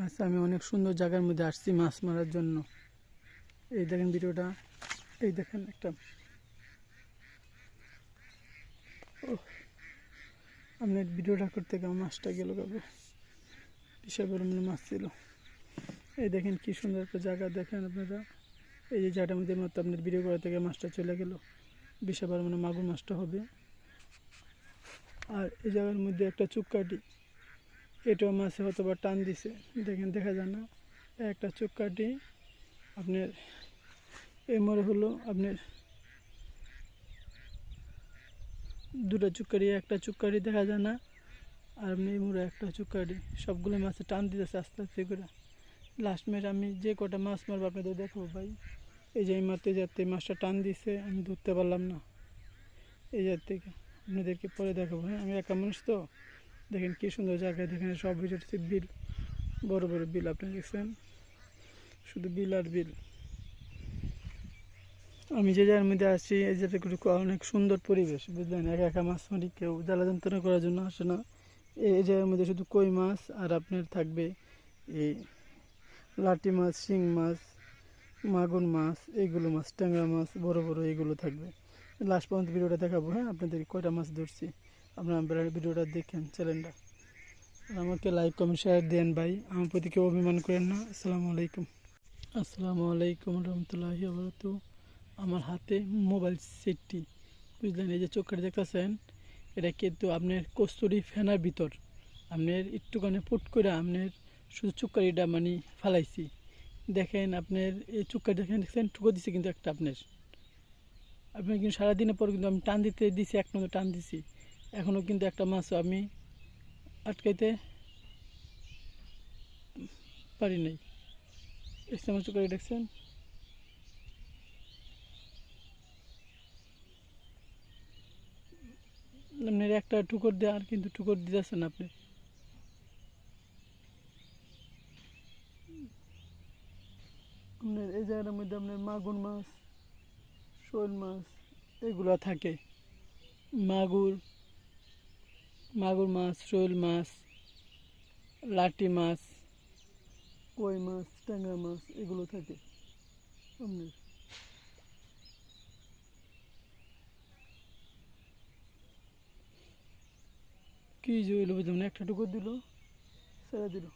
আচ্ছা, আমি অনেক সুন্দর জায়গার মধ্যে আসছি মাছ মারার জন্য। এই দেখেন ভিডিওটা, এই দেখেন একটা আপনার ভিডিওটা করতে গিয়ে মাছটা গেল কবে, বিশাল পরিমাণে মাছ ছিল। এই দেখেন কি সুন্দর একটা জায়গা, দেখেন আপনারা। এই যে জায়গাটার মধ্যে মাত্র আপনার ভিডিও করা থেকে মাছটা চলে গেল, বিশাল পরিমাণে মাগুর মাছটা হবে। আর এই জায়গার মধ্যে একটা চুক্কাটি, এটাও মাছে হয়তো বা টান দিছে, দেখেন দেখা যায় না। একটা চুক্কাটি আপনার এই মরে হলো আপনার দুটো চুক্কারি, একটা চুক্কারি দেখা যায় না। আর আপনি এই মোড়ে একটা চুক্কারি, সবগুলো মাছে টান দিতেছে আস্তে আস্তে করে। লাস্ট মেট আমি যে কটা মাছ মারবো আপনাদের দেখাবো ভাই। এই যে এই মারতে যাতে মাছটা টান দিছে, আমি ধরতে পারলাম না। এই জাত থেকে আপনাদেরকে পরে দেখাবো। হ্যাঁ, আমি একা মানুষ তো। দেখেন কি সুন্দর জায়গায়, দেখেন সব ভিডিও বিল, বড় বড় বিল আপনি দেখছেন, শুধু বিল আর বিল। আমি যে জায়গার মধ্যে আসছি এই জায়গাটা অনেক সুন্দর পরিবেশ, বুঝলেন। একা একা মাছ মারি, কেউ জ্বালা যন্ত্রণা করার জন্য আসে না। এই জায়গার মধ্যে শুধু কই মাছ আর আপনার থাকবে এই লাটি মাছ, শিং মাছ, মাগুর মাছ, এইগুলো মাছ, ট্যাংরা মাছ বড় বড় এইগুলো থাকবে। লাস্ট পর্যন্ত ভিডিওটা দেখাবো। হ্যাঁ, আপনাদের কয়টা মাছ ধরছি আপনারা ভিডিওটা দেখেন, চ্যানেলটা। আমাকে লাইক কমেন্ট শেয়ার দেন ভাই, আমার প্রতি কেউ অভিমান করেন না। আসসালামু আলাইকুম। আসসালামু আলাইকুম রহমতুল্লাহি ওয়া বারাকাতুহু। আমার হাতে মোবাইল সেটটি, বুঝলেন। এই যে চোখটা দেখতেছেন, এটা কিন্তু আপনার কস্তুরি ফেনার ভিতর আপনার একটুখানি পুট করে আপনার শুধু চুক্কারিটা মানে ফালাইছি। দেখেন আপনার এই চুক্কারি দেখেন ঠুকো দিছে কিন্তু একটা আপনার কিন্তু সারাদিনের পর কিন্তু আমি টান দিতে দিছি, এক নজর টান দিছি, এখনও কিন্তু একটা মাছও আমি আটকাইতে পারি নাই। আমার চুক্কারি দেখছেন, আপনার একটা টুকর দিয়ে আর কিন্তু টুকর দিতেছেন আপনি। আপনার এই জায়গাটার মধ্যে আপনার মাগুর মাছ, শোল মাছ এগুলো থাকে। মাগুর মাগুর মাছ, শোল মাছ, লাটি মাছ, কই মাছ, ট্যাংরা মাছ এগুলো থাকে আপনার। কি যে হইলো বুঝলাম না, একটা টুকর দিল, ছেড়ে দিল।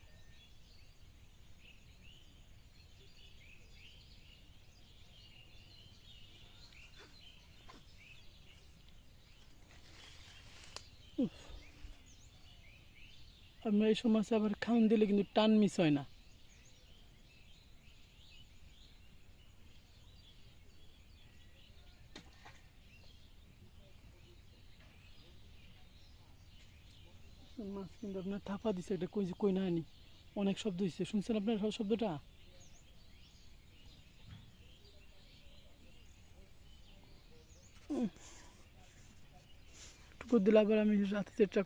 আপনার এই সময় আবার খাওয়ান দিলে কিন্তু টান মিস হয় না। মাছ কিন্তু আপনার থাপা দিছে, এটা কই যে কই না আনি, অনেক শব্দ হয়েছে, শুনছেন আপনার শব্দটা। টুকুর দিলে আবার আমি রাতে চেষ্টা